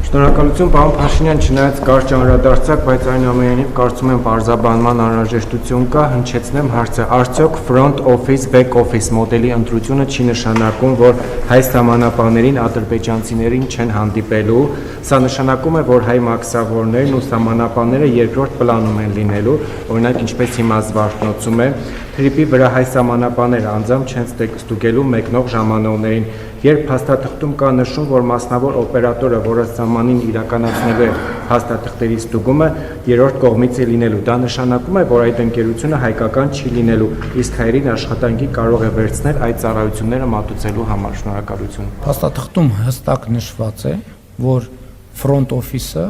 Շնորհակալություն, պարոն Փաշինյան, չնայած կարճ անդրադարձակ, բայց այնուամենայնիվ կարծում եմ բարձրաբանման անհրաժեշտություն կա, հնչեցնեմ հարցը, արդյոք front office, back office մոդելի ընտրությունը չի նշանակում, որ հայ սահմանապահներին ադրբեջանցիներին չեն հանդիպելու, սա նշանակում է, որ հայ մաքսավորներն ու սահմանապահները երկրորդ պլանում են լինելու, օրինակ ինչպես հիմա զվարթնոցում է, թրիպի վրա հայ սահմանապահները անձամբ չեն ստուգելու մեկնող ժամանողներին, երբ հաստատղթում կա նշում, որ մասնավոր օպերատորը, որը սահմանին իրականացնելու է հաստատղթերի ստուգումը, երրորդ կողմից է լինելու, դա նշանակում է, որ այդ ընկերությունը հայկական չի լինելու, իսկ հայերին աշխատանքի կարող է վերցնել այդ ծառայությունները մատուցելու համար, շնորհակալություն։ Հաստատղթում հստակ նշված է, որ front office-ը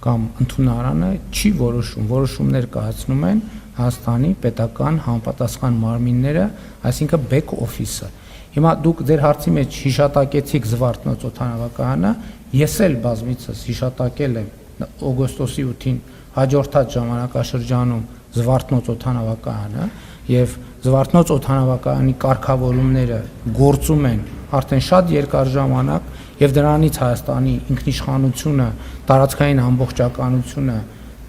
կամ ընդունարանը չի որոշում, որոշումներ կայացնում են Հայաստանի պետական համապատասխան մարմինները, այսինքն back office-ը։ Հիմա դուք ձեր հարցի մեջ հիշատակեցիք Զվարթնոց օդանավակայանը, ես էլ բազմիցս հիշատակել եմ օգոստոսի 8-ին հաջորդած ժամանակաշրջանում Զվարթնոց օդանավակայանը եւ Զվարթնոց օդանավակայանի կարգավորումները գործում են արդեն շատ երկար ժամանակ եւ դրանից Հայաստանի ինքնիշխանությունը, տարածքային ամբողջականությունը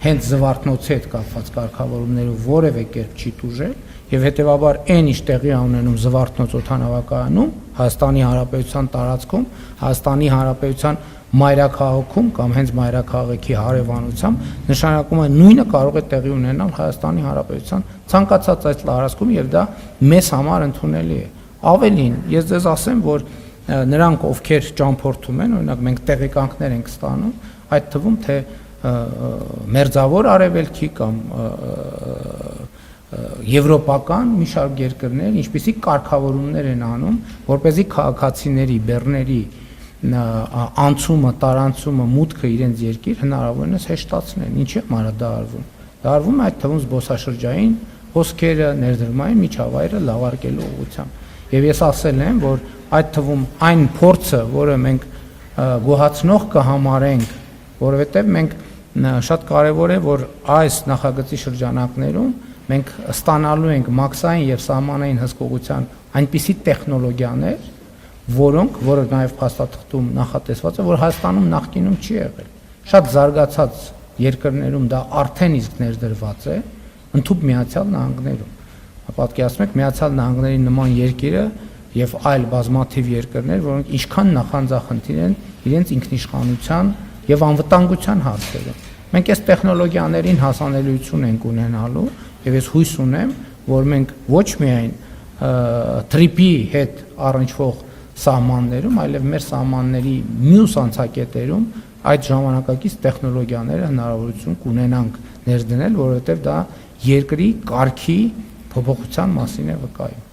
հենց Զվարթնոցի հետ կապված կարգավորումներով որևէ կերպ չի տուժել եւ հետեւաբար այն ինչ տեղի ունենում Զվարթնոց օդանավակայանում Հայաստանի Հանրապետության տարածքում, Հայաստանի Հանրապետության մայրաքաղաքում կամ հենց մայրաքաղաքի հարևանությամբ նշանակում է նույնը կարող է տեղի ունենալ Հայաստանի Հանրապետության ցանկացած այս տարածքում եւ դա մեզ համար ընդունելի է։ Ավելին, ես ձեզ ասեմ, որ նրանք ովքեր ճամփորդում են, օրինակ մենք տեղեկանքներ ենք ստանում, այդ թվում թե մերձավոր արևելքի կամ եվրոպական մի շարք երկրներ, ինչպիսի կարգավորումներ են անում, որպեսզի քաղաքացիների, բեռների անցումը, տարանցումը, մուտքը իրենց երկիր հնարավորինս հեշտացնեն, ինչի համար դա արվում։ Դա արվում է այդ թվում զբոսաշրջային հոսքերը, ներդրումային միջավայրը լավարկելու ուղղությամբ։ Եվ ես ասել եմ, որ այդ թվում այն փորձը, որը մենք գոհացնող կհամարենք, որովհետև մենք շատ կարևոր է, որ այս նախագծի շրջանակներում մենք ստանալու ենք մաքսային եւ սահմանային հսկողության այնպիսի տեխնոլոգիաներ, որը նաեւ փաստաթղթում նախատեսված է, որ Հայաստանում նախկինում չի եղել։ Շատ զարգացած երկրներում դա արդեն իսկ ներդրված է, ընդհանուր Միացյալ Նահանգներում։ Պատկերացնում եք Միացյալ Նահանգների նման երկիրը եւ այլ բազմաթիվ երկրներ, որոնք ինչքան նախանձախնդիր են իրենց ինքնիշխանության եւ անվտանգության հարցերում։ Մենք այս տեխնոլոգիաներին հասանելիություն ենք ունենալու եւ ես հույս ունեմ, որ մենք ոչ միայն TRIP-ի հետ առնչվող սահմաններում, այլև մեր սահմանների մյուս անցակետերում այդ ժամանակակից տեխնոլոգիաները հնարավորություն կունենանք ներդնել, որովհետեւ դա երկրի կարգի փոփոխության մասին է վկայում։